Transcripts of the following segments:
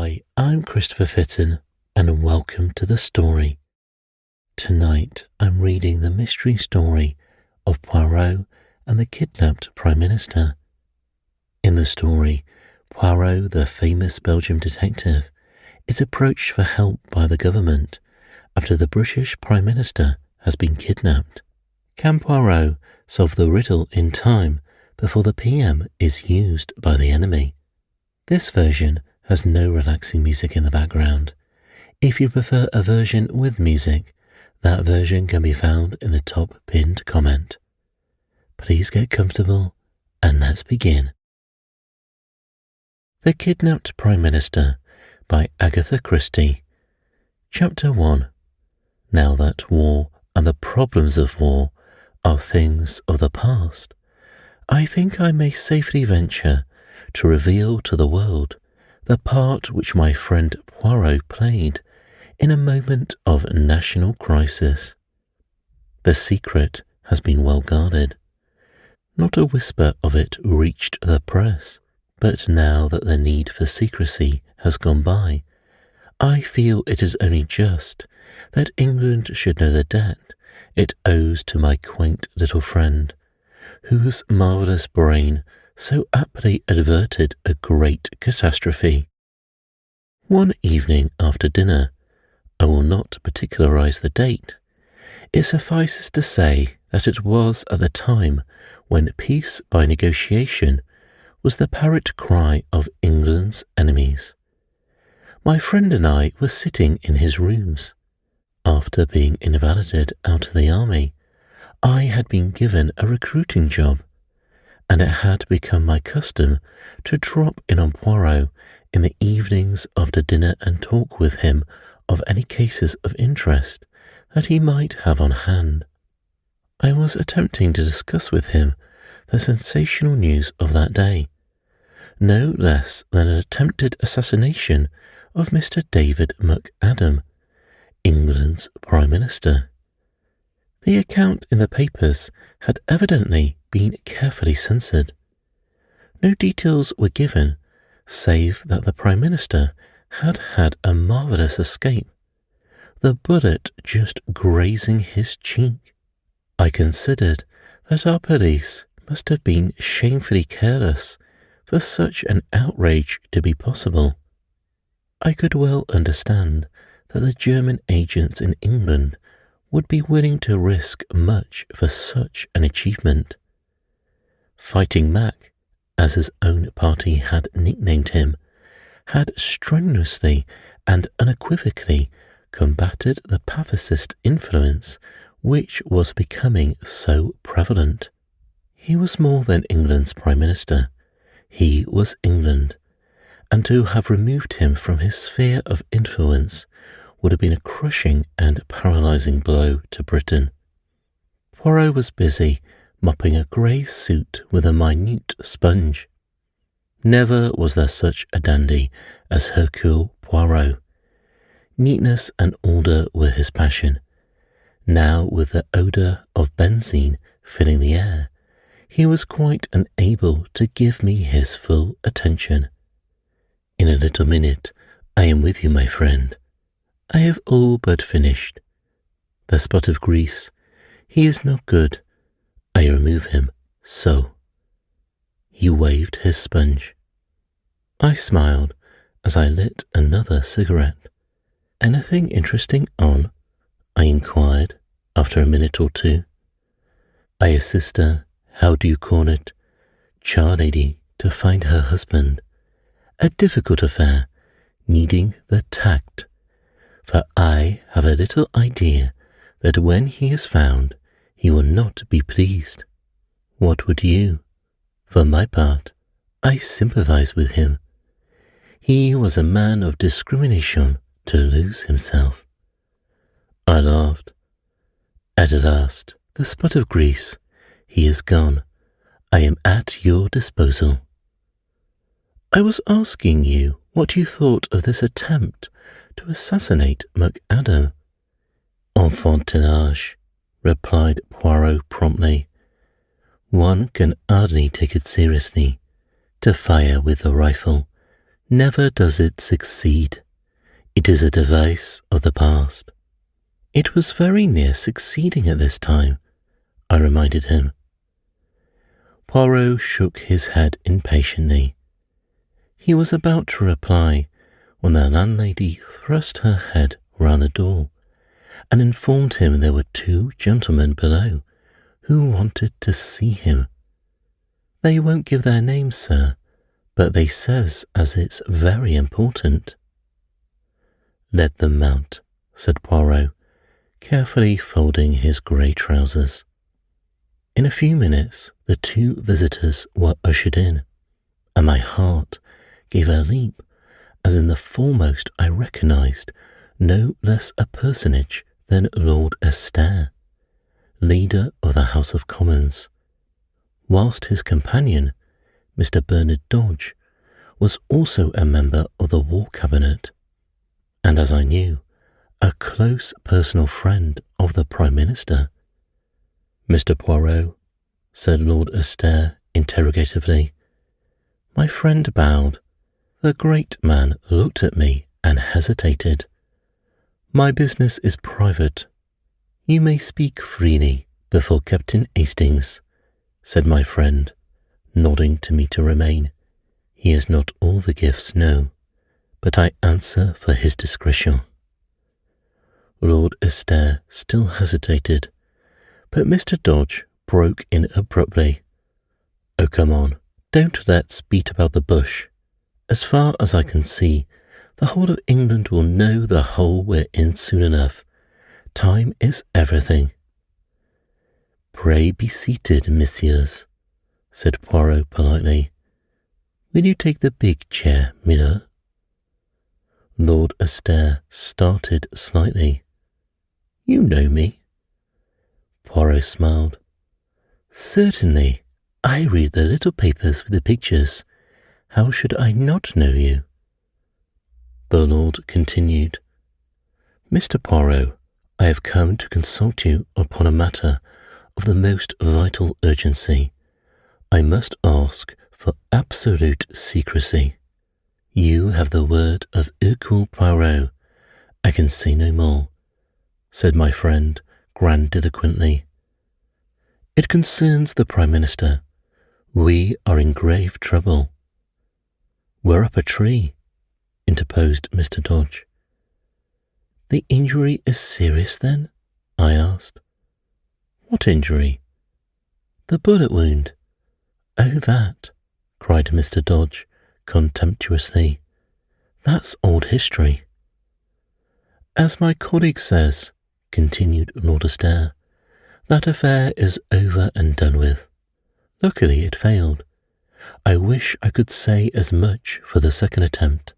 Hi, I'm Christopher Fitton, and welcome to the story. Tonight, I'm reading the mystery story of Poirot and the Kidnapped Prime Minister. In the story, Poirot, the famous Belgian detective, is approached for help by the government after the British Prime Minister has been kidnapped. Can Poirot solve the riddle in time before the PM is used by the enemy? This version has no relaxing music in the background. If you prefer a version with music, that version can be found in the top pinned comment. Please get comfortable and let's begin. The Kidnapped Prime Minister by Agatha Christie. Chapter 1. Now that war and the problems of war are things of the past, I think I may safely venture to reveal to the world the part which my friend Poirot played in a moment of national crisis. The secret has been well guarded. Not a whisper of it reached the press, but now that the need for secrecy has gone by, I feel it is only just that England should know the debt it owes to my quaint little friend, whose marvellous brain so aptly averted a great catastrophe. One evening after dinner, I will not particularize the date. It suffices to say that it was at the time when peace by negotiation was the parrot cry of England's enemies. My friend and I were sitting in his rooms. After being invalided out of the army, I had been given a recruiting job, and it had become my custom to drop in on Poirot in the evenings after dinner and talk with him of any cases of interest that he might have on hand. I was attempting to discuss with him the sensational news of that day, no less than an attempted assassination of Mr. David McAdam, England's Prime Minister. The account in the papers had evidently been carefully censored. No details were given, save that the Prime Minister had had a marvellous escape, the bullet just grazing his cheek. I considered that our police must have been shamefully careless for such an outrage to be possible. I could well understand that the German agents in England would be willing to risk much for such an achievement. Fighting Mac, as his own party had nicknamed him, had strenuously and unequivocally combated the pacifist influence which was becoming so prevalent. He was more than England's Prime Minister. He was England, and to have removed him from his sphere of influence would have been a crushing and paralysing blow to Britain. Poirot was busy mopping a grey suit with a minute sponge. Never was there such a dandy as Hercule Poirot. Neatness and order were his passion. Now, with the odour of benzene filling the air, he was quite unable to give me his full attention. In a little minute, I am with you, my friend. I have all but finished. The spot of grease, he is not good. I remove him, so. He waved his sponge. I smiled as I lit another cigarette. Anything interesting on? I inquired after a minute or two. I assist her, how do you call it, charlady, to find her husband. A difficult affair, needing the tact. For I have a little idea that when he is found, he will not be pleased. What would you? For my part, I sympathize with him. He was a man of discrimination to lose himself. I laughed. At last, the spot of grease, he is gone. I am at your disposal. I was asking you what you thought of this attempt to assassinate McAdam. Enfantillage, replied Poirot promptly. One can hardly take it seriously. To fire with a rifle, Never does it succeed. It is a device of the past. It was very near succeeding at this time, I reminded him. Poirot shook his head impatiently. He was about to reply when the landlady thrust her head round the door and informed him there were 2 gentlemen below who wanted to see him. They won't give their names, sir, but they says as it's very important. Let them mount, said Poirot, carefully folding his grey trousers. In a few minutes, the 2 visitors were ushered in, and my heart gave a leap as in the foremost I recognised no less a personage than Lord Esther, leader of the House of Commons, whilst his companion, Mr. Bernard Dodge, was also a member of the War Cabinet, and as I knew, a close personal friend of the Prime Minister. Mr. Poirot, said Lord Esther interrogatively. My friend bowed. The great man looked at me and hesitated. My business is private. You may speak freely before Captain Hastings, said my friend, nodding to me to remain. He has not all the gifts, no, but I answer for his discretion. Lord Esther still hesitated, but Mr. Dodge broke in abruptly. Oh, come on, don't let's beat about the bush. As far as I can see, the whole of England will know the hole we're in soon enough. Time is everything. Pray be seated, messieurs, said Poirot politely. Will you take the big chair, Miller? Lord Esther started slightly. You know me. Poirot smiled. Certainly. I read the little papers with the pictures. How should I not know you? The Lord continued. Mr. Poirot, I have come to consult you upon a matter of the most vital urgency. I must ask for absolute secrecy. You have the word of Hercule Poirot. I can say no more, said my friend grandiloquently. It concerns the Prime Minister. We are in grave trouble. We're up a tree, interposed Mr. Dodge. The injury is serious, then? I asked. What injury? The bullet wound. Oh, that, cried Mr. Dodge contemptuously. That's old history. As my colleague says, continued Lord Esther, that affair is over and done with. Luckily it failed. I wish I could say as much for the second attempt.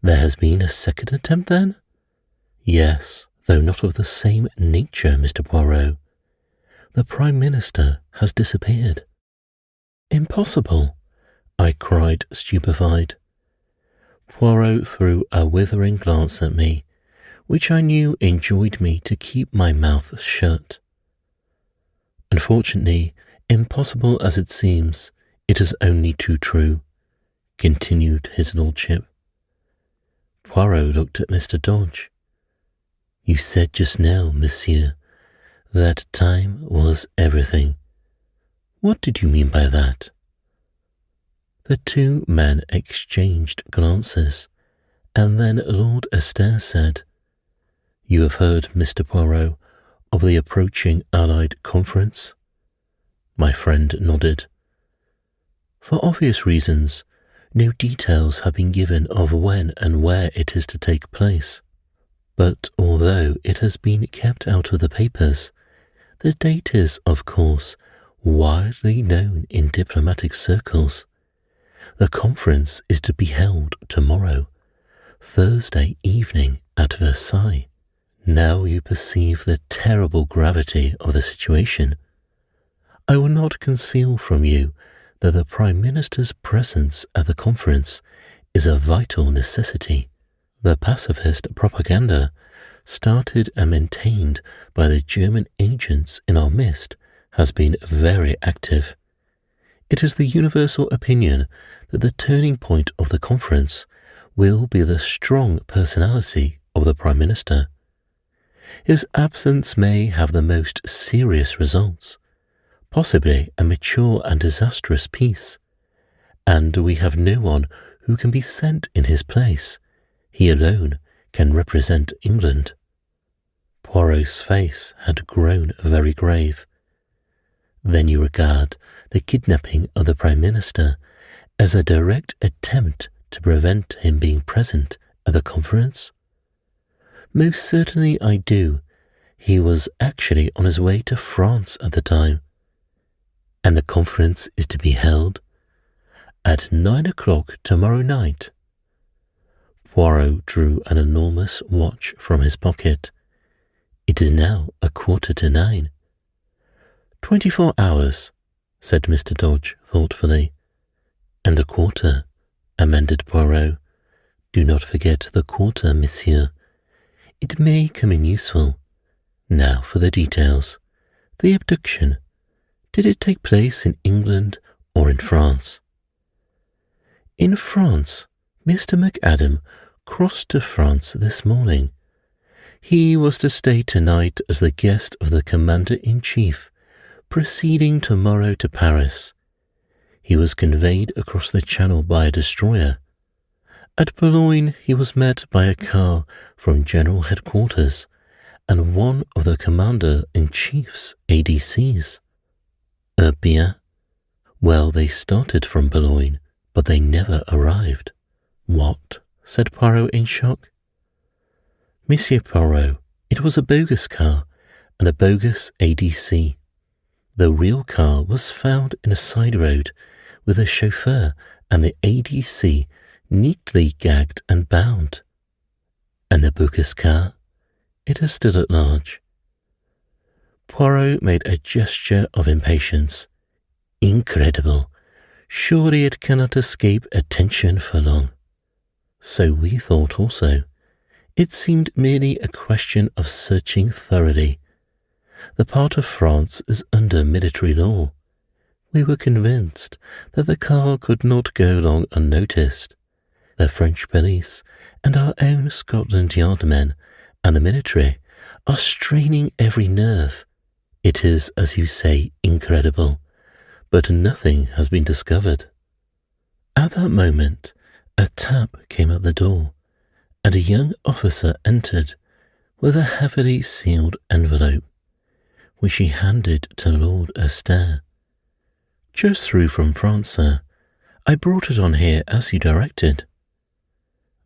There has been a second attempt, then? Yes, though not of the same nature, Mr. Poirot. The Prime Minister has disappeared. Impossible, I cried, stupefied. Poirot threw a withering glance at me, which I knew enjoined me to keep my mouth shut. Unfortunately, impossible as it seems, it is only too true, continued his lordship. Poirot looked at Mr. Dodge. You said just now, monsieur, that time was everything. What did you mean by that? The 2 men exchanged glances, and then Lord Esther said, You have heard, Mr. Poirot, of the approaching Allied conference? My friend nodded. For obvious reasons, no details have been given of when and where it is to take place. But although it has been kept out of the papers, the date is, of course, widely known in diplomatic circles. The conference is to be held tomorrow, Thursday evening at Versailles. Now you perceive the terrible gravity of the situation. I will not conceal from you that the Prime Minister's presence at the conference is a vital necessity. The pacifist propaganda, started and maintained by the German agents in our midst, has been very active. It is the universal opinion that the turning point of the conference will be the strong personality of the Prime Minister. His absence may have the most serious results, possibly a mature and disastrous peace, and we have no one who can be sent in his place. He alone can represent England. Poirot's face had grown very grave. Then you regard the kidnapping of the Prime Minister as a direct attempt to prevent him being present at the conference? Most certainly I do. He was actually on his way to France at the time. And the conference is to be held at 9 o'clock tomorrow night. Poirot drew an enormous watch from his pocket. It is now 9:15. 24 hours, said Mr. Dodge thoughtfully. And a quarter, amended Poirot. Do not forget the quarter, monsieur. It may come in useful. Now for the details. The abduction. Did it take place in England or in France? In France. Mr. McAdam crossed to France this morning. He was to stay tonight as the guest of the Commander-in-Chief, proceeding tomorrow to Paris. He was conveyed across the Channel by a destroyer. At Boulogne he was met by a car from General Headquarters and one of the Commander-in-Chief's ADCs. Bien. Well, they started from Boulogne, but they never arrived. What? Said Poirot in shock. Monsieur Poirot, it was a bogus car and a bogus ADC. The real car was found in a side road with a chauffeur and the ADC neatly gagged and bound. And the bogus car? It is still at large. Poirot made a gesture of impatience. Incredible. Surely it cannot escape attention for long. So we thought also. It seemed merely a question of searching thoroughly. The part of France is under military law. We were convinced that the car could not go long unnoticed. The French police and our own Scotland Yard men and the military are straining every nerve. It is, as you say, incredible, but nothing has been discovered. At that moment, a tap came at the door, and a young officer entered with a heavily sealed envelope, which he handed to Lord Astaire. Just through from France, sir. I brought it on here as you directed.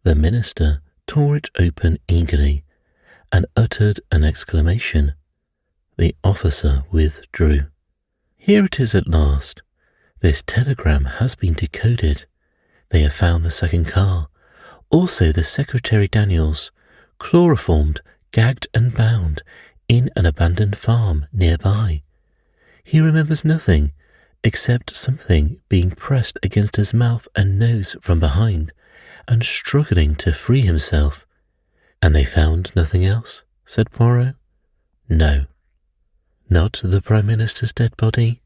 The minister tore it open eagerly and uttered an exclamation. The officer withdrew. Here it is at last. This telegram has been decoded. They have found the second car, also the Secretary Daniels, chloroformed, gagged and bound, in an abandoned farm nearby. He remembers nothing, except something being pressed against his mouth and nose from behind, and struggling to free himself. And they found nothing else, said Poirot. No. Not the Prime Minister's dead body?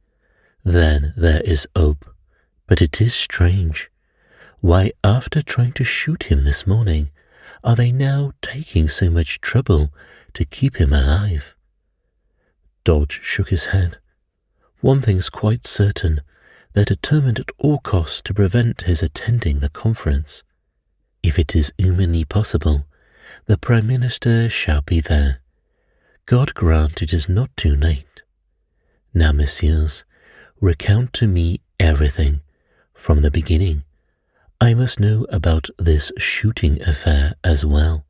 Then there is hope. But it is strange. Why, after trying to shoot him this morning, are they now taking so much trouble to keep him alive? Dodge shook his head. One thing's quite certain. They're determined at all costs to prevent his attending the conference. If it is humanly possible, the Prime Minister shall be there. God grant it is not too late. Now, messieurs, recount to me everything, from the beginning. I must know about this shooting affair as well.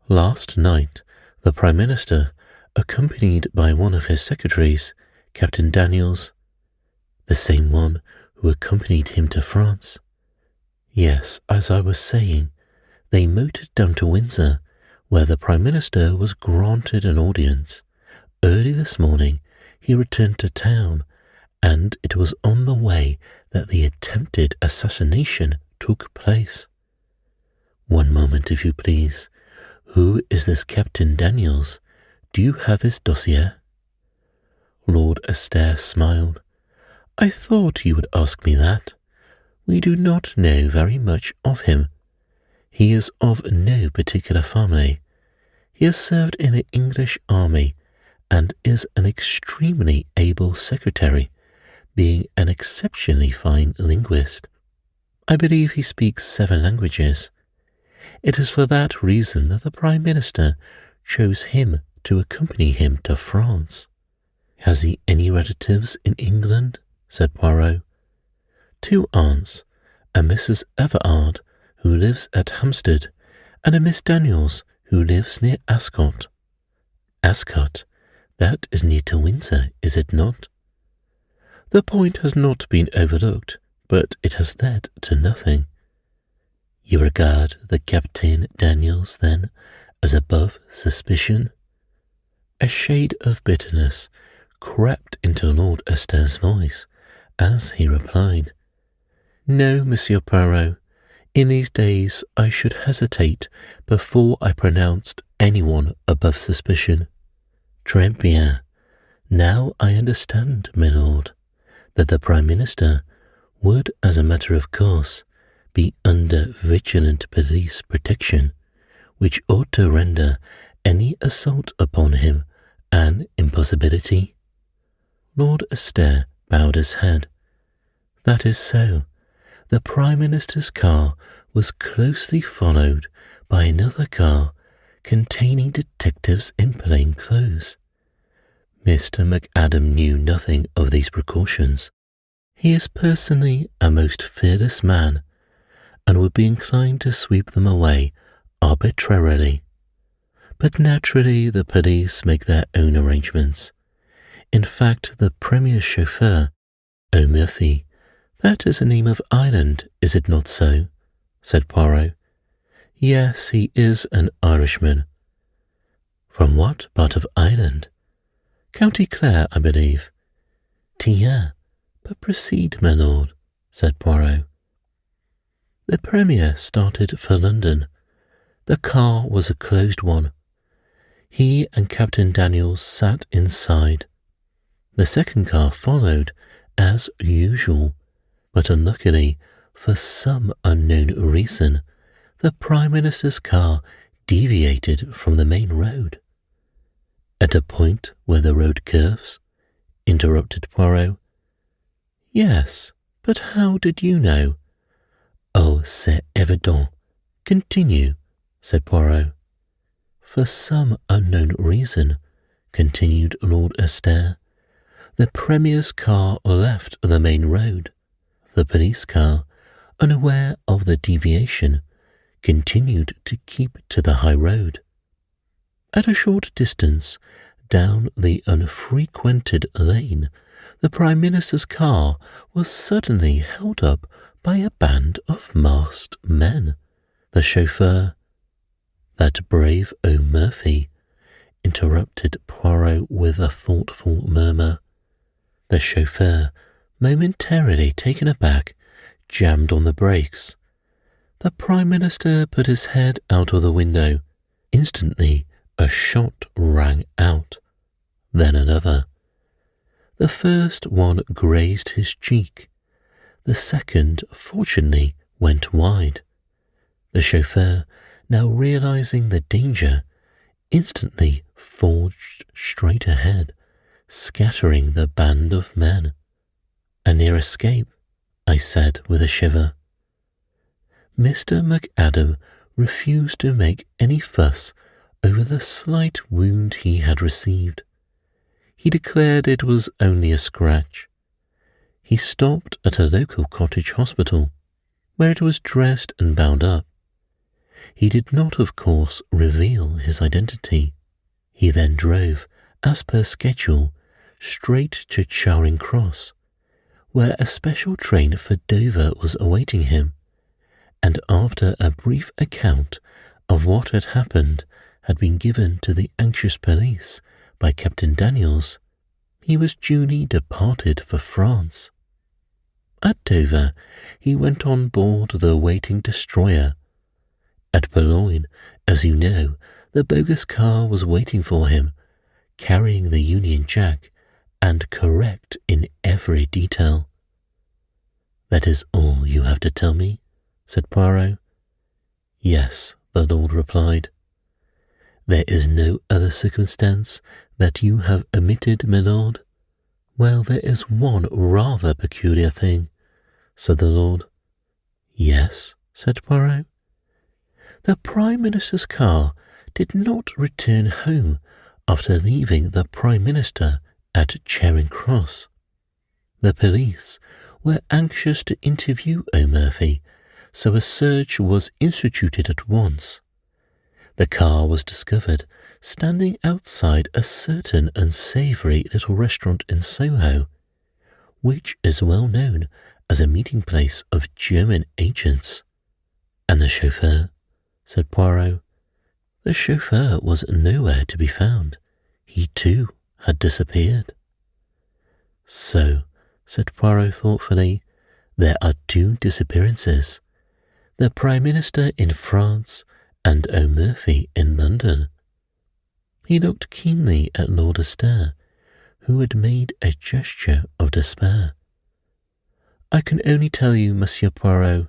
Last night, the Prime Minister, accompanied by one of his secretaries, Captain Daniels, the same one who accompanied him to France. Yes, as I was saying, they motored down to Windsor, where the Prime Minister was granted an audience. Early this morning, he returned to town, and it was on the way that the attempted assassination took place. One moment, if you please. Who is this Captain Daniels? Do you have his dossier? Lord Astaire smiled. I thought you would ask me that. We do not know very much of him. He is of no particular family. He has served in the English army and is an extremely able secretary, being an exceptionally fine linguist. I believe he speaks 7 languages. It is for that reason that the Prime Minister chose him to accompany him to France. Has he any relatives in England? Said Poirot. 2 aunts, a Mrs. Everard, who lives at Hampstead, and a Miss Daniels, who lives near Ascot. Ascot? That is near to Windsor, is it not? The point has not been overlooked, but it has led to nothing. You regard the Captain Daniels, then, as above suspicion? A shade of bitterness crept into Lord Esther's voice as he replied, No, Monsieur Poirot. In these days I should hesitate before I pronounced anyone above suspicion. Très bien. Now I understand, my lord, that the Prime Minister would, as a matter of course, be under vigilant police protection, which ought to render any assault upon him an impossibility. Lord Esther bowed his head. That is so. The Prime Minister's car was closely followed by another car containing detectives in plain clothes. Mr. McAdam knew nothing of these precautions. He is personally a most fearless man, and would be inclined to sweep them away arbitrarily. But naturally the police make their own arrangements. In fact, the Premier's chauffeur, O'Murphy, that is a name of Ireland, is it not so? Said Poirot. Yes, he is an Irishman. From what part of Ireland? County Clare, I believe. Tiens, but proceed, my lord, said Poirot. The Premier started for London. The car was a closed one. He and Captain Daniels sat inside. The second car followed, as usual, but unluckily, for some unknown reason, the Prime Minister's car deviated from the main road. At a point where the road curves, interrupted Poirot. Yes, but how did you know? Oh, c'est évident. Continue, said Poirot. For some unknown reason, continued Lord Esther, the Premier's car left the main road. The police car, unaware of the deviation, continued to keep to the high road. At a short distance, down the unfrequented lane, the Prime Minister's car was suddenly held up by a band of masked men. The chauffeur, that brave O'Murphy, interrupted Poirot with a thoughtful murmur. The chauffeur, momentarily taken aback, jammed on the brakes. The Prime Minister put his head out of the window. Instantly, a shot rang out, then another. The first one grazed his cheek. The second, fortunately, went wide. The chauffeur, now realizing the danger, instantly forged straight ahead, scattering the band of men. A near escape, I said with a shiver. Mr. McAdam refused to make any fuss over the slight wound he had received. He declared it was only a scratch. He stopped at a local cottage hospital, where it was dressed and bound up. He did not, of course, reveal his identity. He then drove, as per schedule, straight to Charing Cross, where a special train for Dover was awaiting him, and after a brief account of what had happened had been given to the anxious police by Captain Daniels, he was duly departed for France. At Dover, he went on board the waiting destroyer. At Boulogne, as you know, the bogus car was waiting for him, carrying the Union Jack and correct in every detail. That is all you have to tell me, said Poirot. Yes, the Lord replied. There is no other circumstance that you have omitted, my lord? Well, there is one rather peculiar thing, said the Lord. Yes, said Poirot. The Prime Minister's car did not return home after leaving the Prime Minister at Charing Cross. The police were anxious to interview O'Murphy, so a search was instituted at once. The car was discovered standing outside a certain unsavoury little restaurant in Soho, which is well known as a meeting place of German agents. And the chauffeur, said Poirot. The chauffeur was nowhere to be found. He too had disappeared. So, said Poirot thoughtfully, there are two disappearances. The Prime Minister in France and O'Murphy in London. He looked keenly at Lord Astere, who had made a gesture of despair. I can only tell you, Monsieur Poirot,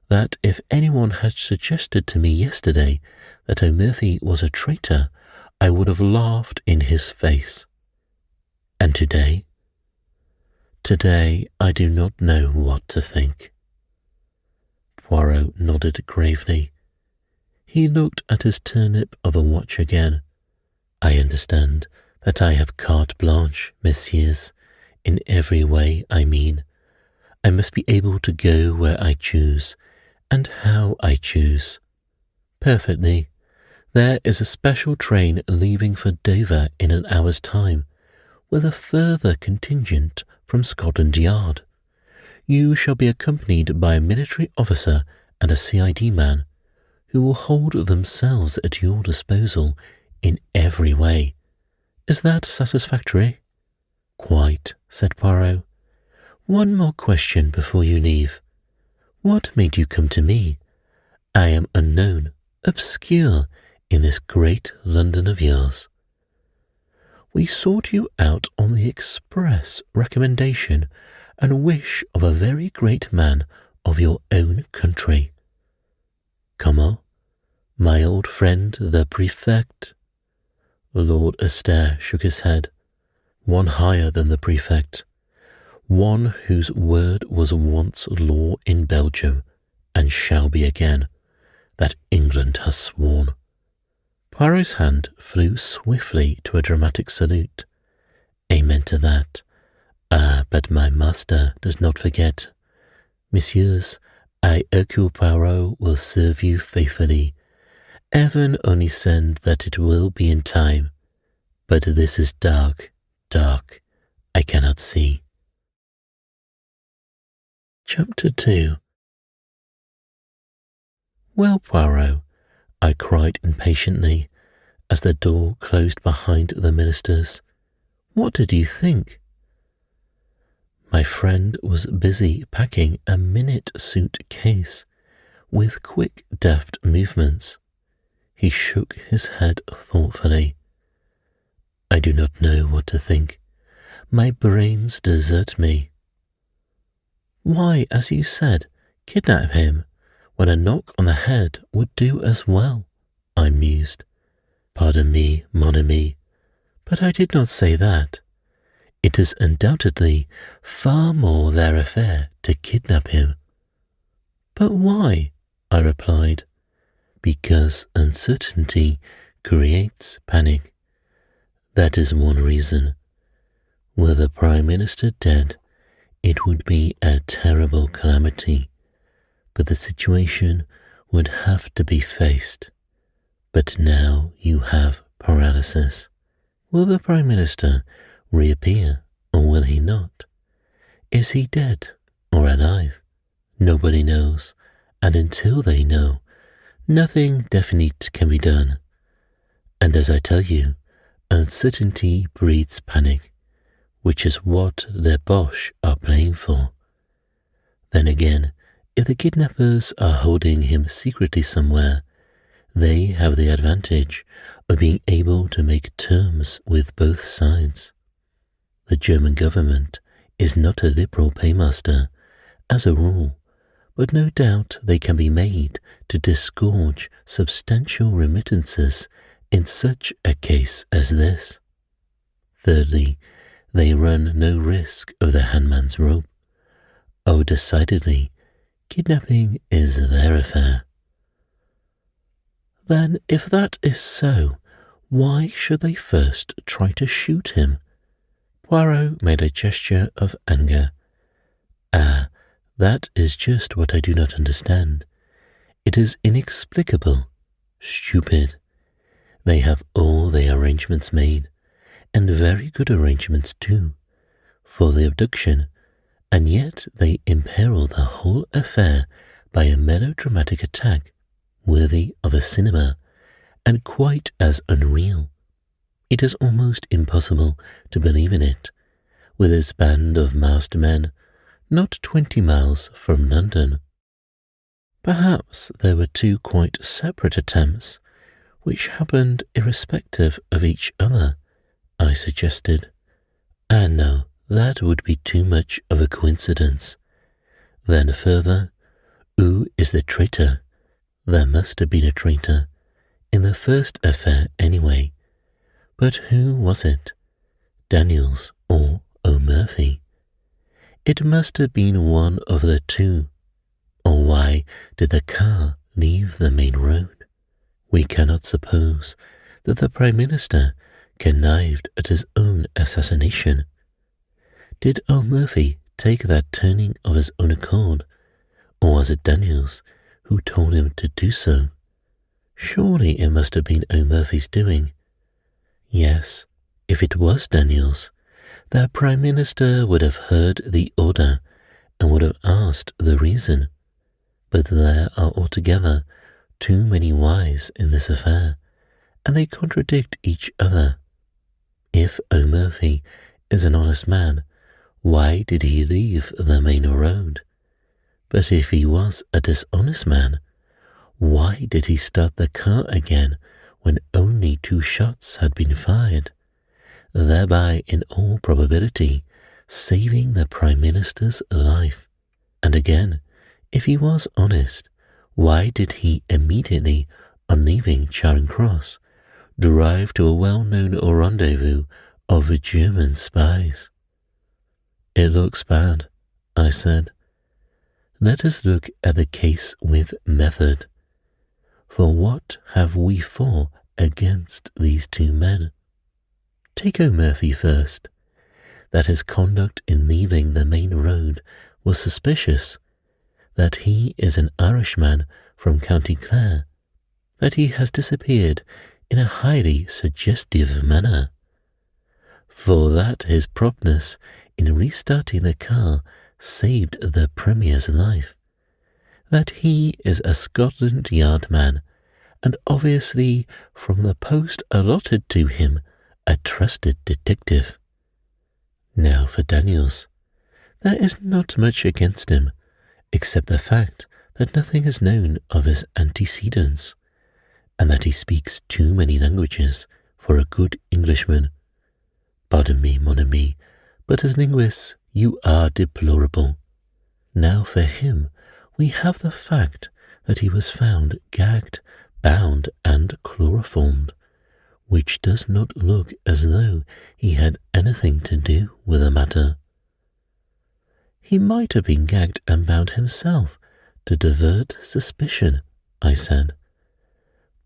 that if anyone had suggested to me yesterday that O'Murphy was a traitor, I would have laughed in his face. And today? Today I do not know what to think. Poirot nodded gravely. He looked at his turnip of a watch again. I understand that I have carte blanche, messieurs, in every way, I mean. I must be able to go where I choose, and how I choose. Perfectly. There is a special train leaving for Dover in an hour's time, with a further contingent from Scotland Yard. You shall be accompanied by a military officer and a CID man, who will hold themselves at your disposal in every way. Is that satisfactory? Quite, said Poirot. One more question before you leave. What made you come to me? I am unknown, obscure in this great London of yours. We sought you out on the express recommendation and wish of a very great man of your own country. Comment? My old friend, the prefect? Lord Astere shook his head. One higher than the prefect. One whose word was once law in Belgium, and shall be again, that England has sworn. Poirot's hand flew swiftly to a dramatic salute. Amen to that. Ah, but my master does not forget. Messieurs, I, Hercule Poirot, will serve you faithfully. Heaven only send that it will be in time. But this is dark, dark. I cannot see. Chapter 2. Well, Poirot, I cried impatiently, as the door closed behind the ministers. What did you think? My friend was busy packing a minute suit-case with quick, deft movements. He shook his head thoughtfully. I do not know what to think. My brains desert me. Why, as you said, kidnap him, when a knock on the head would do as well, I mused. Pardon me, mon ami, but I did not say that. It is undoubtedly far more their affair to kidnap him. But why? I replied. Because uncertainty creates panic. That is one reason. Were the Prime Minister dead, it would be a terrible calamity, but the situation would have to be faced. But now you have paralysis. Will the Prime Minister reappear, or will he not? Is he dead or alive? Nobody knows, and until they know, nothing definite can be done. And as I tell you, uncertainty breeds panic, which is what the Boches are playing for. Then again, if the kidnappers are holding him secretly somewhere, they have the advantage of being able to make terms with both sides. The German government is not a liberal paymaster, as a rule, but no doubt they can be made to disgorge substantial remittances in such a case as this. Thirdly, they run no risk of the hangman's rope. Oh, decidedly, kidnapping is their affair. Then, if that is so, why should they first try to shoot him? Poirot made a gesture of anger. Ah, that is just what I do not understand. It is inexplicable, stupid. They have all their arrangements made, and very good arrangements too, for the abduction, and yet they imperil the whole affair by a melodramatic attack worthy of a cinema, and quite as unreal. It is almost impossible to believe in it, with his band of masked men not 20 miles from London. Perhaps there were two quite separate attempts, which happened irrespective of each other, I suggested. And no, that would be too much of a coincidence. Then further, who is the traitor? There must have been a traitor, in the first affair anyway. But who was it? Daniels or O'Murphy? It must have been one of the two. Or why did the car leave the main road? We cannot suppose that the Prime Minister connived at his own assassination. Did O'Murphy take that turning of his own accord, or was it Daniels who told him to do so? Surely it must have been O'Murphy's doing. Yes, if it was Daniels, the Prime Minister would have heard the order and would have asked the reason. But there are altogether too many whys in this affair, and they contradict each other. If O'Murphy is an honest man, why did he leave the main road? But if he was a dishonest man, why did he start the car again when only 2 shots had been fired, thereby in all probability saving the Prime Minister's life? And again, if he was honest, why did he immediately, on leaving Charing Cross, drive to a well-known rendezvous of German spies? It looks bad, I said. Let us look at the case with method. For what have we for against these 2 men? Take O'Murphy first. That his conduct in leaving the main road was suspicious, that he is an Irishman from County Clare, that he has disappeared in a highly suggestive manner, for that his promptness in restarting the car saved the Premier's life, that he is a Scotland Yard man, and obviously from the post allotted to him a trusted detective. Now for Daniels. There is not much against him, except the fact that nothing is known of his antecedents, and that he speaks too many languages for a good Englishman. Pardon me, mon ami, but as linguists you are deplorable. Now for him we have the fact that he was found gagged, bound, and chloroformed, which does not look as though he had anything to do with the matter. He might have been gagged and bound himself to divert suspicion, I said.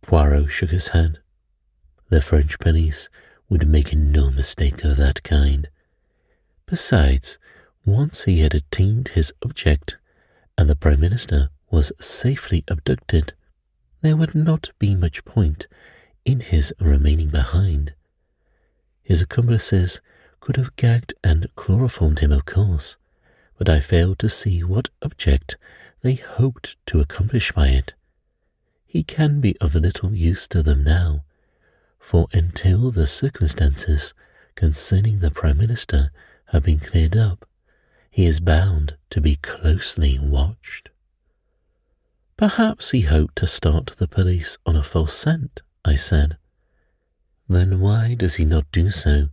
Poirot shook his head. The French police would make no mistake of that kind. Besides, once he had attained his object, and the Prime Minister was safely abducted, there would not be much point in his remaining behind. His accomplices could have gagged and chloroformed him, of course, but I failed to see what object they hoped to accomplish by it. He can be of little use to them now, for until the circumstances concerning the Prime Minister have been cleared up, he is bound to be closely watched. Perhaps he hoped to start the police on a false scent, I said. Then why does he not do so?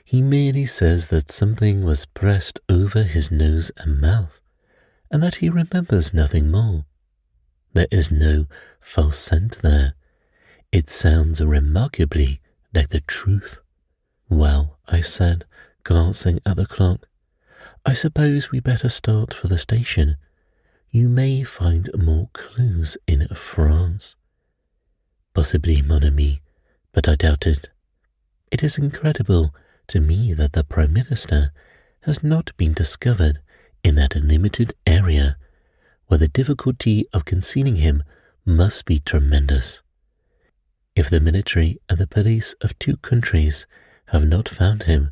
He merely says that something was pressed over his nose and mouth, and that he remembers nothing more. There is no false scent there. It sounds remarkably like the truth. Well, I said, glancing at the clock, I suppose we better start for the station. You may find more clues in France. Possibly, mon ami, but I doubt it. It is incredible to me that the Prime Minister has not been discovered in that limited area where the difficulty of concealing him must be tremendous. If the military and the police of two countries have not found him,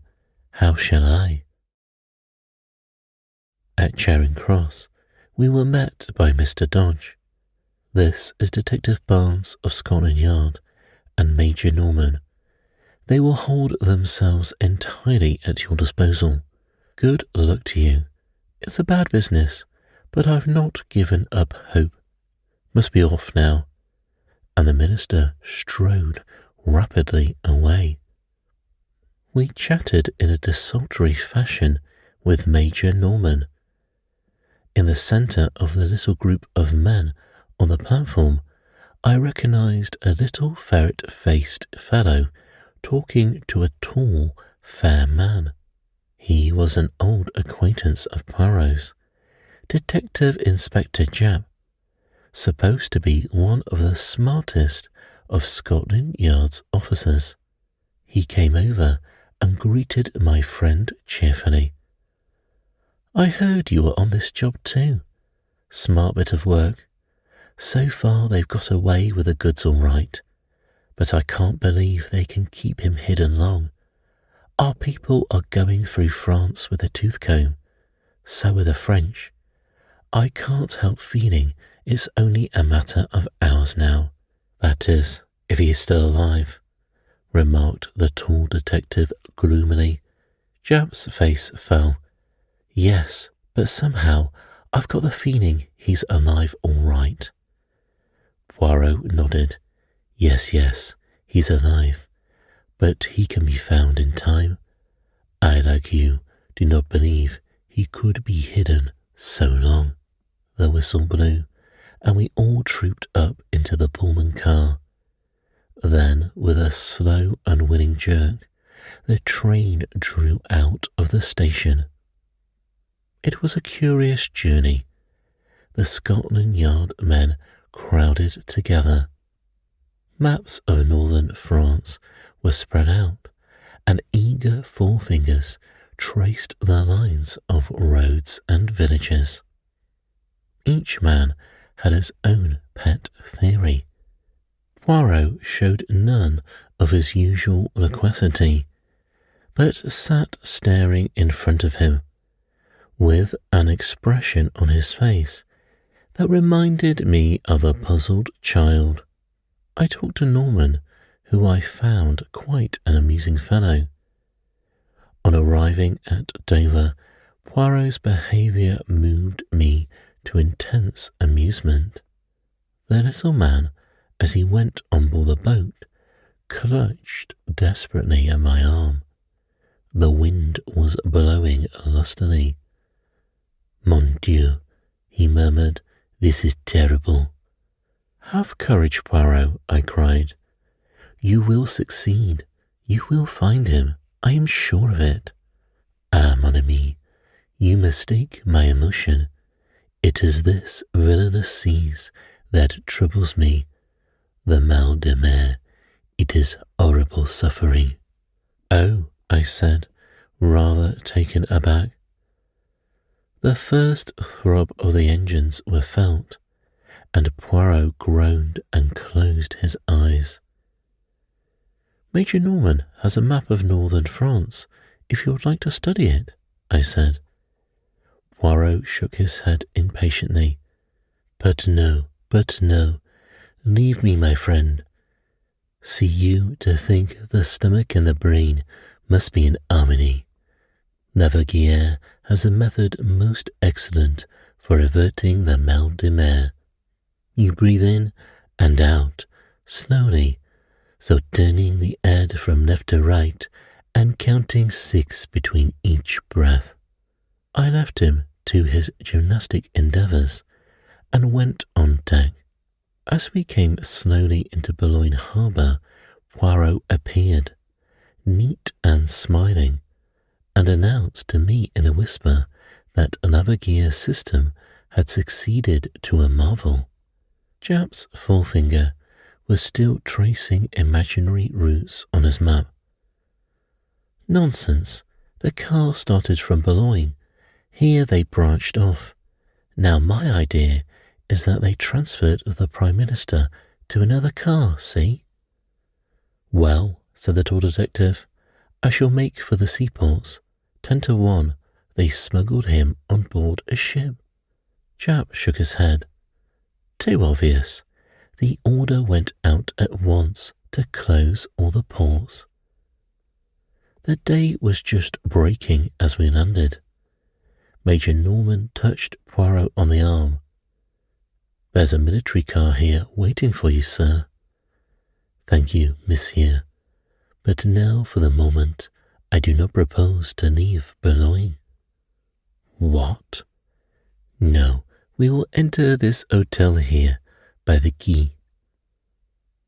how shall I? At Charing Cross, we were met by Mr. Dodge. This is Detective Barnes of Scotland Yard and Major Norman. They will hold themselves entirely at your disposal. Good luck to you. It's a bad business, but I've not given up hope. Must be off now. And the minister strode rapidly away. We chatted in a desultory fashion with Major Norman. In the centre of the little group of men on the platform, I recognized a little ferret-faced fellow talking to a tall, fair man. He was an old acquaintance of Poirot's, Detective Inspector Japp, supposed to be one of the smartest of Scotland Yard's officers. He came over and greeted my friend cheerfully. I heard you were on this job too. Smart bit of work. So far they've got away with the goods all right, but I can't believe they can keep him hidden long. Our people are going through France with a tooth comb. So are the French. I can't help feeling it's only a matter of hours now. That is, if he is still alive, remarked the tall detective gloomily. Japp's face fell. Yes, but somehow I've got the feeling he's alive all right. Poirot nodded. Yes, he's alive, but he can be found in time. I, like you, do not believe he could be hidden so long. The whistle blew, and we all trooped up into the Pullman car. Then, with a slow, unwilling jerk, the train drew out of the station. It was a curious journey. The Scotland Yard men crowded together. Maps of northern France were spread out, and eager forefingers traced the lines of roads and villages. Each man had his own pet theory. Poirot showed none of his usual loquacity, but sat staring in front of him, with an expression on his face that reminded me of a puzzled child. I talked to Norman, who I found quite an amusing fellow. On arriving at Dover, Poirot's behaviour moved me to intense amusement. The little man, as he went on board the boat, clutched desperately at my arm. The wind was blowing lustily. Mon Dieu, he murmured, this is terrible. Have courage, Poirot, I cried. You will succeed. You will find him. I am sure of it. Ah, mon ami, you mistake my emotion. It is this villainous seas that troubles me. The mal de mer. It is horrible suffering. Oh, I said, rather taken aback. The first throb of the engines were felt, and Poirot groaned and closed his eyes. Major Norman has a map of northern France, if you would like to study it, I said. Poirot shook his head impatiently. But no, leave me, my friend. See you to think the stomach and the brain must be in harmony. Navigier has a method most excellent for averting the mal de mer. You breathe in and out, slowly, so turning the head from left to right and counting 6 between each breath. I left him to his gymnastic endeavours and went on deck. As we came slowly into Boulogne harbour, Poirot appeared, neat and smiling, and announced to me in a whisper that Navigier's system had succeeded to a marvel. Japp's forefinger was still tracing imaginary routes on his map. Nonsense. The car started from Boulogne. Here they branched off. Now my idea is that they transferred the Prime Minister to another car, see? Well, said the tall detective, I shall make for the seaports. 10 to 1, they smuggled him on board a ship. Japp shook his head. Too obvious. The order went out at once to close all the ports. The day was just breaking as we landed. Major Norman touched Poirot on the arm. There's a military car here waiting for you, sir. Thank you, monsieur. But now, for the moment, I do not propose to leave Boulogne. What? No, we will enter this hotel here, by the quay.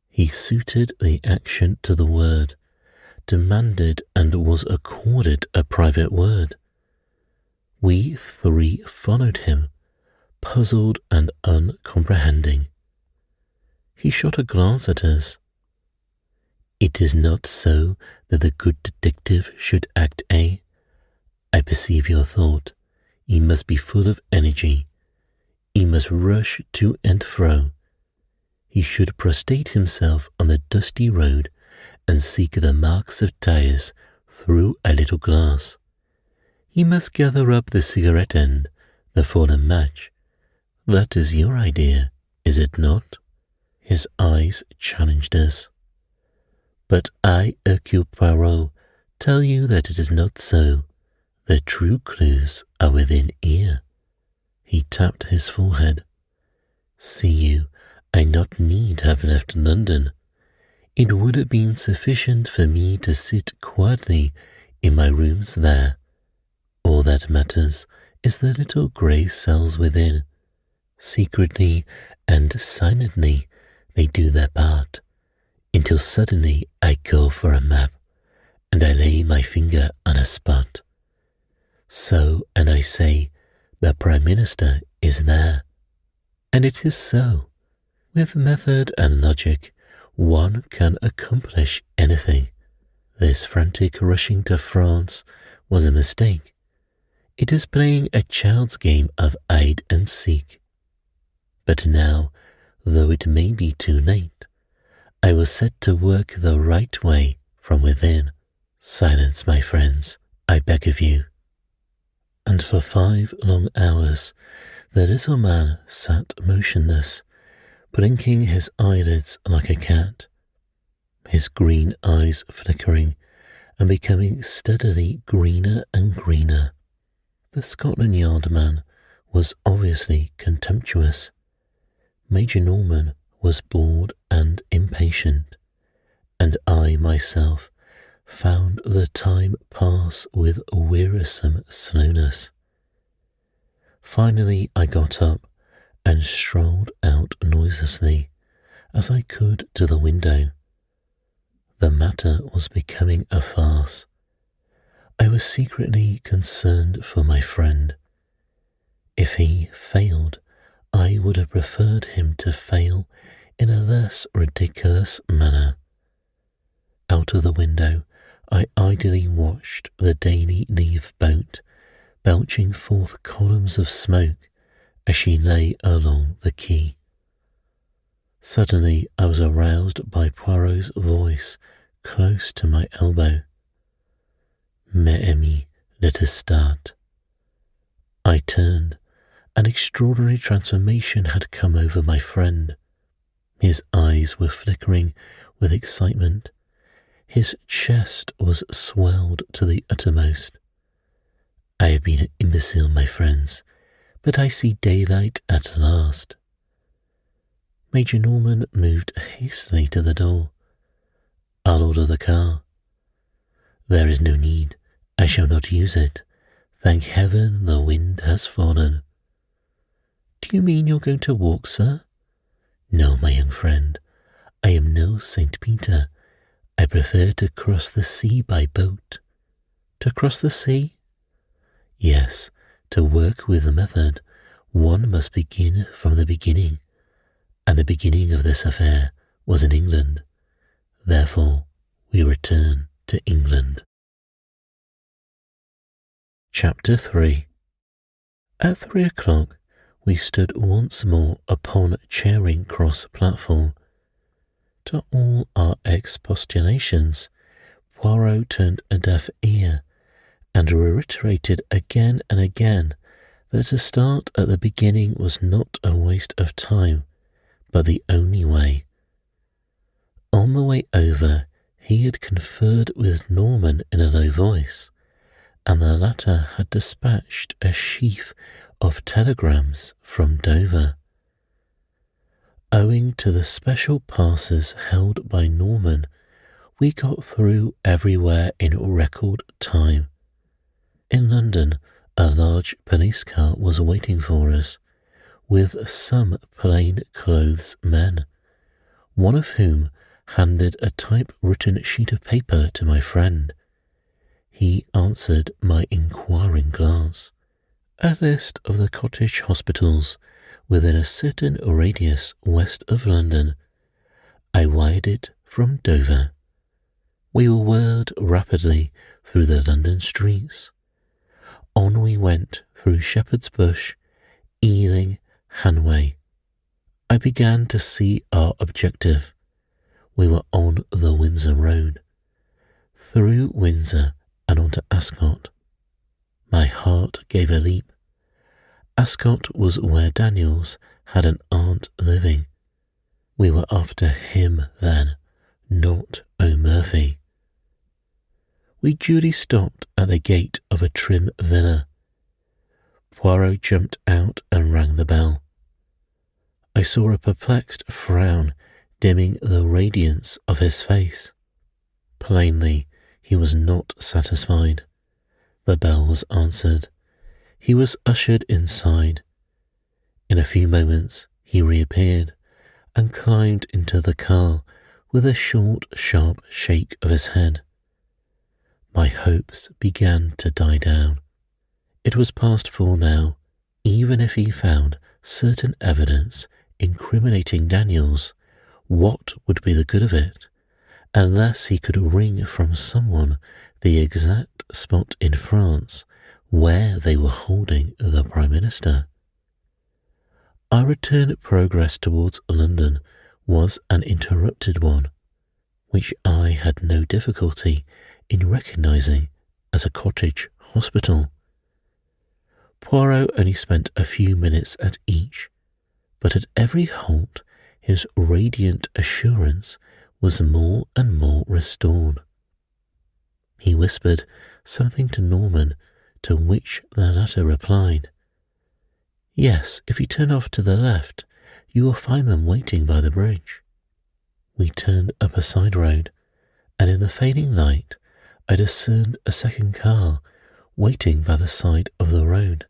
He suited the action to the word, demanded and was accorded a private word. We 3 followed him, puzzled and uncomprehending. He shot a glance at us. It is not so that the good detective should act, eh? I perceive your thought. He must be full of energy. He must rush to and fro. He should prostrate himself on the dusty road and seek the marks of tires through a little glass. He must gather up the cigarette end, the fallen match. That is your idea, is it not? His eyes challenged us. But I, Hercule Poirot, tell you that it is not so. The true clues are within ear. He tapped his forehead. See you, I not need have left London. It would have been sufficient for me to sit quietly in my rooms there. All that matters is the little grey cells within. Secretly and silently they do their part, until suddenly I go for a map, and I lay my finger on a spot. So, and I say, the Prime Minister is there. And it is so. With method and logic, one can accomplish anything. This frantic rushing to France was a mistake. It is playing a child's game of hide and seek. But now, though it may be too late, I was set to work the right way from within. Silence, my friends, I beg of you. And for 5 long hours, the little man sat motionless, blinking his eyelids like a cat, his green eyes flickering and becoming steadily greener and greener. The Scotland Yard man was obviously contemptuous. Major Norman was bored and impatient, and I myself found the time pass with wearisome slowness. Finally I got up and strolled out noiselessly as I could to the window. The matter was becoming a farce. I was secretly concerned for my friend. If he failed, I would have preferred him to fail in a less ridiculous manner. Out of the window, I idly watched the Daily Leave boat belching forth columns of smoke as she lay along the quay. Suddenly I was aroused by Poirot's voice close to my elbow. Mes amis, let us start. I turned. An extraordinary transformation had come over my friend. His eyes were flickering with excitement. His chest was swelled to the uttermost. I have been an imbecile, my friends, but I see daylight at last. Major Norman moved hastily to the door. I'll order the car. There is no need. I shall not use it. Thank heaven the wind has fallen. Do you mean you're going to walk, sir? No, my young friend. I am no Saint Peter. I prefer to cross the sea by boat. To cross the sea? Yes, to work with method, one must begin from the beginning, and the beginning of this affair was in England. Therefore, we return to England. Chapter 3. At 3 o'clock, we stood once more upon Charing Cross platform. To all our expostulations, Poirot turned a deaf ear and reiterated again and again that to start at the beginning was not a waste of time, but the only way. On the way over, he had conferred with Norman in a low voice, and the latter had dispatched a sheaf of telegrams from Dover. Owing to the special passes held by Norman, we got through everywhere in record time. In London, a large police car was waiting for us, with some plain-clothes men, one of whom handed a typewritten sheet of paper to my friend. He answered my inquiring glance. A list of the cottage hospitals within a certain radius west of London. I wired it from Dover. We whirled rapidly through the London streets. On we went through Shepherd's Bush, Ealing, Hanway. I began to see our objective. We were on the Windsor Road, through Windsor and onto Ascot. My heart gave a leap. Ascot was where Daniels had an aunt living. We were after him then, not O'Murphy. We duly stopped at the gate of a trim villa. Poirot jumped out and rang the bell. I saw a perplexed frown dimming the radiance of his face. Plainly, he was not satisfied. The bell was answered. He was ushered inside. In a few moments, he reappeared and climbed into the car with a short, sharp shake of his head. My hopes began to die down. It was past 4 now. Even if he found certain evidence incriminating Daniels, what would be the good of it, unless he could wring from someone the exact spot in France where they were holding the Prime Minister? Our return progress towards London was an interrupted one, which I had no difficulty in recognizing as a cottage hospital. Poirot only spent a few minutes at each, but at every halt his radiant assurance was more and more restored. He whispered something to Norman, to which the latter replied, "Yes, if you turn off to the left, you will find them waiting by the bridge." We turned up a side road, and in the fading light I discerned a second car waiting by the side of the road.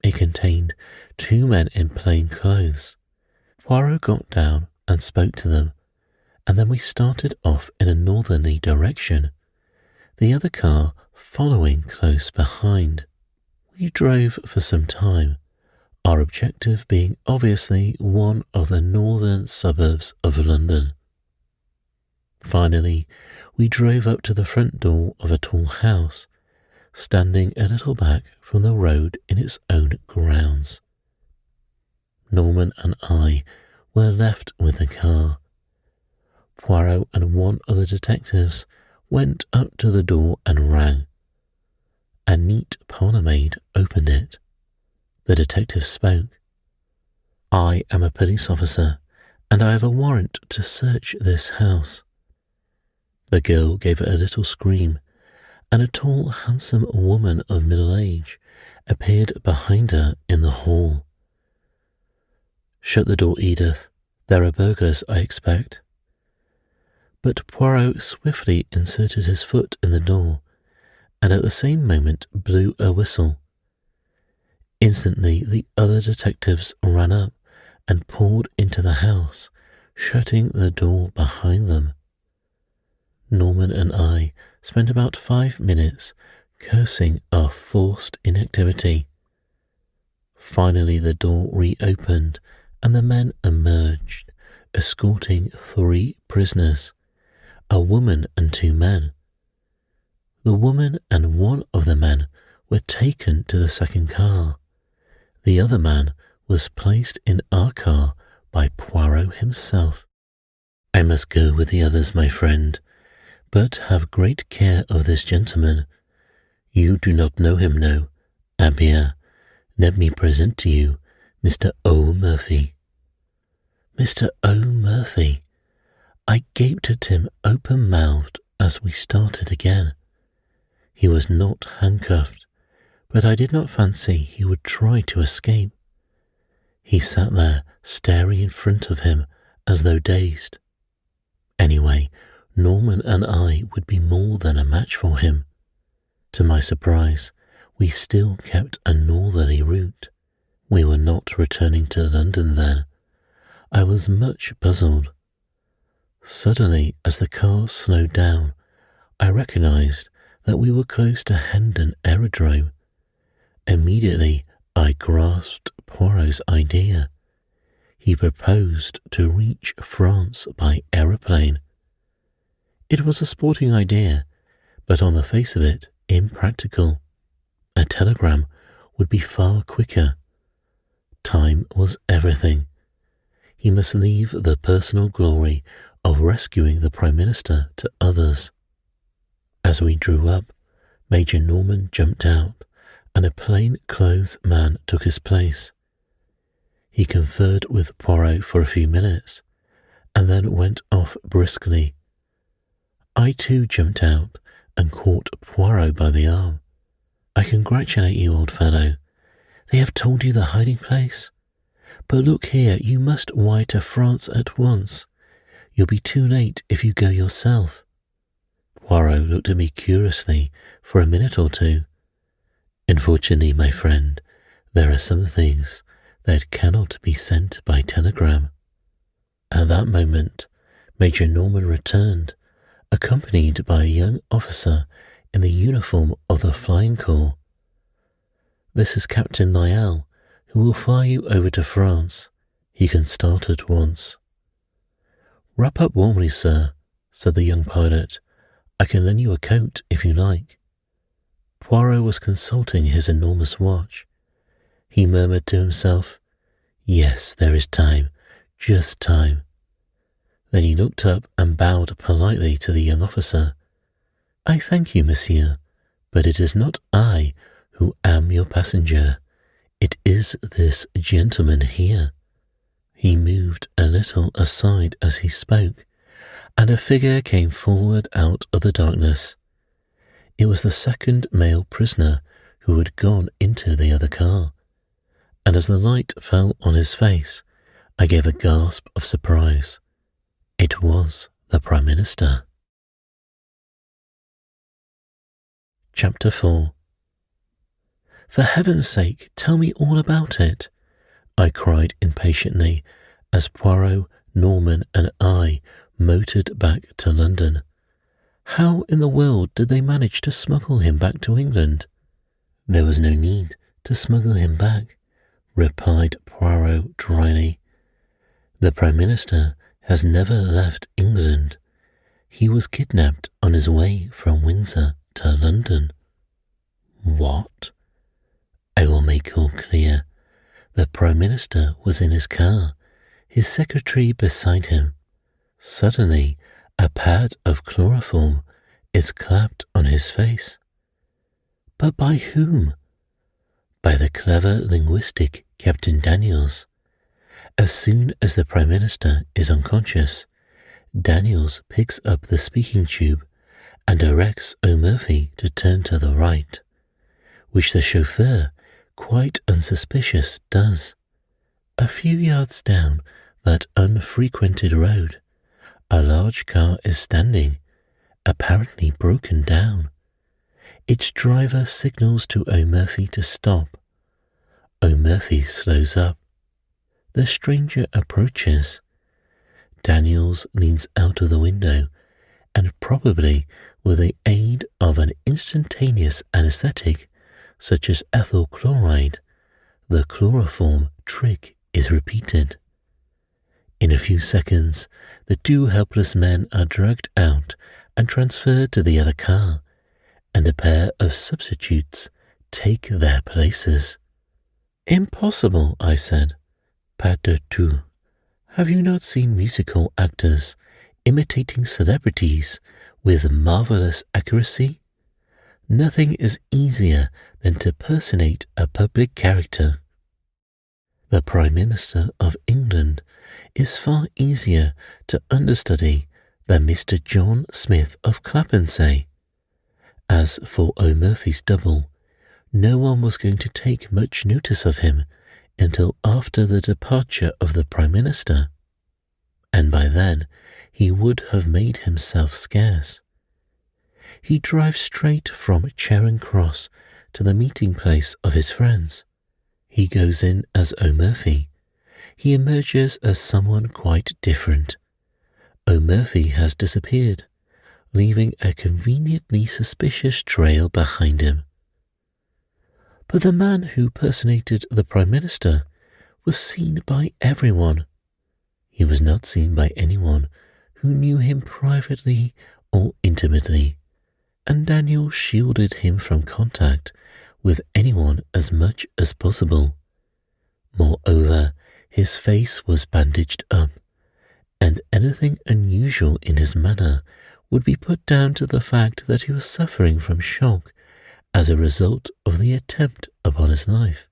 It contained 2 men in plain clothes. Poirot got down and spoke to them, and then we started off in a northerly direction, the other car following close behind. We drove for some time, our objective being obviously one of the northern suburbs of London. Finally, we drove up to the front door of a tall house, standing a little back from the road in its own grounds. Norman and I were left with the car. Poirot and one of the detectives went up to the door and rang. A neat parlour-maid opened it. The detective spoke. "I am a police officer, and I have a warrant to search this house." The girl gave a little scream, and a tall, handsome woman of middle age appeared behind her in the hall. "Shut the door, Edith. There are burglars, I expect." But Poirot swiftly inserted his foot in the door, and at the same moment blew a whistle. Instantly the other detectives ran up and poured into the house, shutting the door behind them. Norman and I spent about 5 minutes cursing our forced inactivity. Finally the door reopened and the men emerged, escorting 3 prisoners, a woman and 2 men. The woman and one of the men were taken to the second car. The other man was placed in our car by Poirot himself. I must go with the others, my friend, but have great care of this gentleman. You do not know him, no? Eh bien, let me present to you Mr. O'Murphy. Mr. O'Murphy! I gaped at him open-mouthed as we started again. He was not handcuffed, but I did not fancy he would try to escape. He sat there staring in front of him as though dazed. Anyway, Norman and I would be more than a match for him. To my surprise, we still kept a northerly route. We were not returning to London then. I was much puzzled. Suddenly, as the car slowed down, I recognized that we were close to Hendon Aerodrome. Immediately, I grasped Poirot's idea. He proposed to reach France by aeroplane. It was a sporting idea, but on the face of it, impractical. A telegram would be far quicker. Time was everything. He must leave the personal glory of rescuing the Prime Minister to others. As we drew up, Major Norman jumped out, and a plain-clothes man took his place. He conferred with Poirot for a few minutes, and then went off briskly. I too jumped out and caught Poirot by the arm. I congratulate you, old fellow. They have told you the hiding place? But look here, you must wire to France at once. You'll be too late if you go yourself. Poirot looked at me curiously for a minute or two. Unfortunately, my friend, there are some things that cannot be sent by telegram. At that moment, Major Norman returned, accompanied by a young officer in the uniform of the Flying Corps. This is Captain Niel, who will fly you over to France. He can start at once. Wrap up warmly, sir, said the young pilot. I can lend you a coat if you like. Poirot was consulting his enormous watch. He murmured to himself, Yes, there is time, just time. Then he looked up and bowed politely to the young officer. I thank you, monsieur, but it is not I who am your passenger. It is this gentleman here. He moved a little aside as he spoke, and a figure came forward out of the darkness. It was the second male prisoner who had gone into the other car, and as the light fell on his face, I gave a gasp of surprise. It was the Prime Minister. Chapter 4. For heaven's sake, tell me all about it, I cried impatiently as Poirot, Norman and I motored back to London. How in the world did they manage to smuggle him back to England? There was no need to smuggle him back, replied Poirot dryly. The Prime Minister has never left England. He was kidnapped on his way from Windsor to London. What? I will make all clear. The Prime Minister was in his car, his secretary beside him. Suddenly, a pad of chloroform is clapped on his face. But by whom? By the clever linguistic Captain Daniels. As soon as the Prime Minister is unconscious, Daniels picks up the speaking tube and directs O'Murphy to turn to the right, which the chauffeur, quite unsuspicious, does. A few yards down that unfrequented road, A large car is standing, apparently broken down. Its driver signals to O'Murphy to stop. O'Murphy slows up. The stranger approaches. Daniels leans out of the window and, probably with the aid of an instantaneous anesthetic such as ethyl chloride, the chloroform trick is repeated. In a few seconds, the two helpless men are dragged out and transferred to the other car, and a pair of substitutes take their places. Impossible, I said. Pas du tout. Have you not seen musical actors imitating celebrities with marvelous accuracy? Nothing is easier than to personate a public character. The Prime Minister of England is far easier to understudy than Mr. John Smith of Clappensay. As for O'Murphy's double, no one was going to take much notice of him until after the departure of the Prime Minister, and by then he would have made himself scarce. He drives straight from Charing Cross to the meeting place of his friends. He goes in as O'Murphy. He emerges as someone quite different. O'Murphy has disappeared, leaving a conveniently suspicious trail behind him. But the man who personated the Prime Minister was seen by everyone. He was not seen by anyone who knew him privately or intimately, and Daniel shielded him from contact with anyone as much as possible. Moreover, his face was bandaged up, and anything unusual in his manner would be put down to the fact that he was suffering from shock as a result of the attempt upon his life.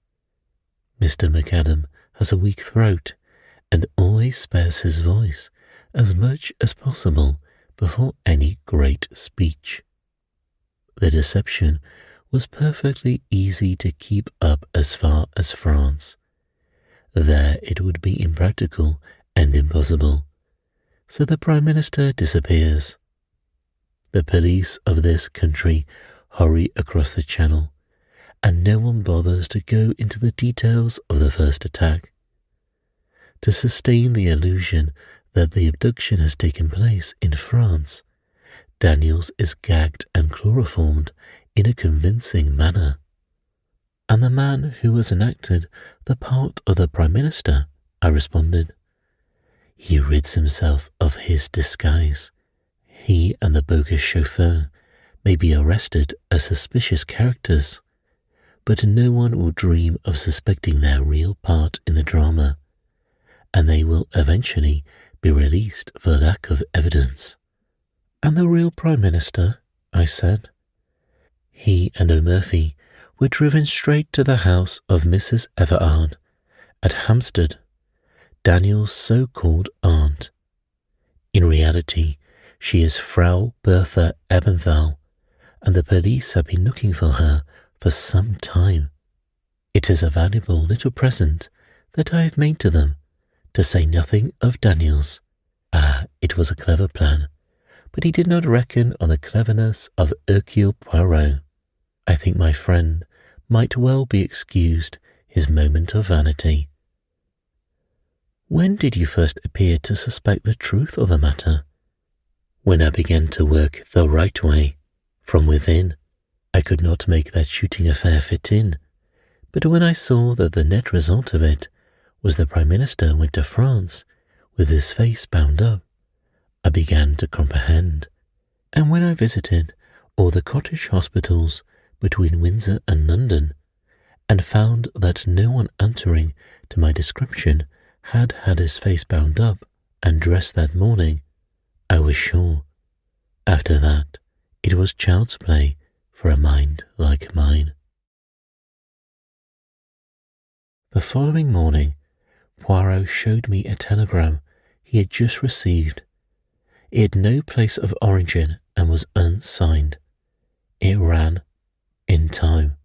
Mr. McAdam has a weak throat and always spares his voice as much as possible before any great speech. The deception was perfectly easy to keep up as far as France. There it would be impractical and impossible. So the Prime Minister disappears. The police of this country hurry across the Channel, and no one bothers to go into the details of the first attack. To sustain the illusion that the abduction has taken place in France, Daniels is gagged and chloroformed in a convincing manner. And the man who has enacted the part of the Prime Minister, I responded. He rids himself of his disguise. He and the bogus chauffeur may be arrested as suspicious characters, but no one will dream of suspecting their real part in the drama, and they will eventually be released for lack of evidence. And the real Prime Minister, I said. He and O'Murphy were driven straight to the house of Mrs. Everard at Hampstead, Daniel's so-called aunt. In reality, she is Frau Bertha Ebenthal, and the police have been looking for her for some time. It is a valuable little present that I have made to them, to say nothing of Daniel's. It was a clever plan, but he did not reckon on the cleverness of Hercule Poirot. I think my friend might well be excused his moment of vanity. When did you first appear to suspect the truth of the matter? When I began to work the right way, from within. I could not make that shooting affair fit in, but when I saw that the net result of it was the Prime Minister went to France with his face bound up, I began to comprehend. And when I visited all the cottage hospitals between Windsor and London, and found that no one answering to my description had had his face bound up and dressed that morning, I was sure. After that, it was child's play for a mind like mine. The following morning, Poirot showed me a telegram he had just received. It had no place of origin and was unsigned. It ran, "In time."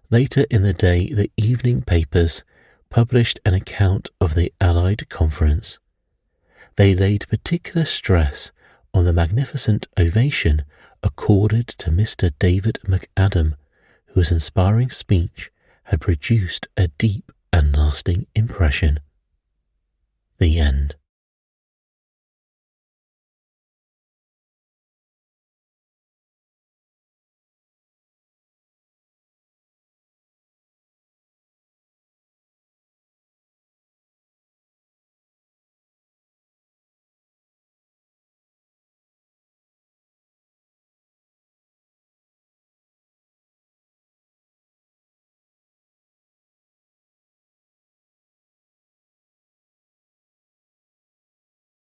Later in the day, the evening papers published an account of the Allied conference. They laid particular stress on the magnificent ovation accorded to Mr. David McAdam, whose inspiring speech had produced a deep and lasting impression. The end.